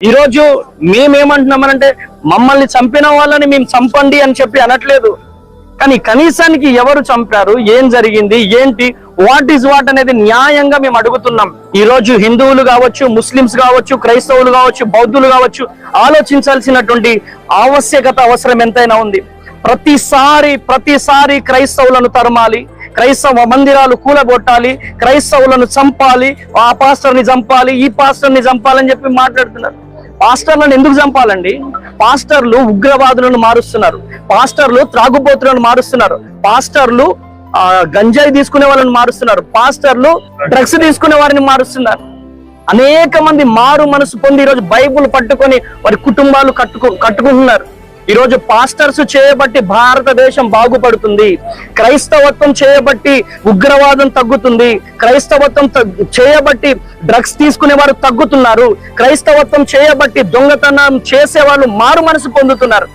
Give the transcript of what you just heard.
ఈరోజు మేమేమంటున్నామనంటే మమ్మల్ని చంపిన వాళ్ళని మేము చంపండి అని చెప్పి అనట్లేదు. కానీ కనీసానికి ఎవరు చంపారు, ఏం జరిగింది, ఏంటి, వాట్ ఈజ్ వాట్ అనేది న్యాయంగా మేము అడుగుతున్నాం. ఈ రోజు హిందువులు కావచ్చు, ముస్లిమ్స్ కావచ్చు, క్రైస్తవులు కావచ్చు, బౌద్ధులు కావచ్చు ఆలోచించాల్సినటువంటి అవసరం ఎంతైనా ఉంది. ప్రతిసారి క్రైస్తవులను తరమాలి, క్రైస్తవ మందిరాలు కూలగొట్టాలి, క్రైస్తవులను చంపాలి, ఆ పాస్టర్ని చంపాలి, ఈ పాస్టర్ని చంపాలని చెప్పి మాట్లాడుతున్నారు. పాస్టర్లను ఎందుకు చంపాలండి? పాస్టర్లు ఉగ్రవాదులను మారుస్తున్నారు, పాస్టర్లు త్రాగుబోతులను మారుస్తున్నారు, పాస్టర్లు గంజాయి తీసుకునే వాళ్ళని మారుస్తున్నారు, పాస్టర్లు డ్రగ్స్ తీసుకునే వారిని మారుస్తున్నారు. అనేక మంది మారు మనసు పొంది ఈరోజు బైబుల్ పట్టుకొని వారి కుటుంబాలు కట్టుకుంటున్నారు. ఈరోజు పాస్టర్స్ చేయబట్టి భారతదేశం బాగుపడుతుంది, క్రైస్తవత్వం చేయబట్టి ఉగ్రవాదం తగ్గుతుంది, క్రైస్తవత్వం చేయబట్టి డ్రగ్స్ తీసుకునే వారు తగ్గుతున్నారు, క్రైస్తవత్వం చేయబట్టి దొంగతనం చేసే వాళ్ళు మారు మనసు పొందుతున్నారు.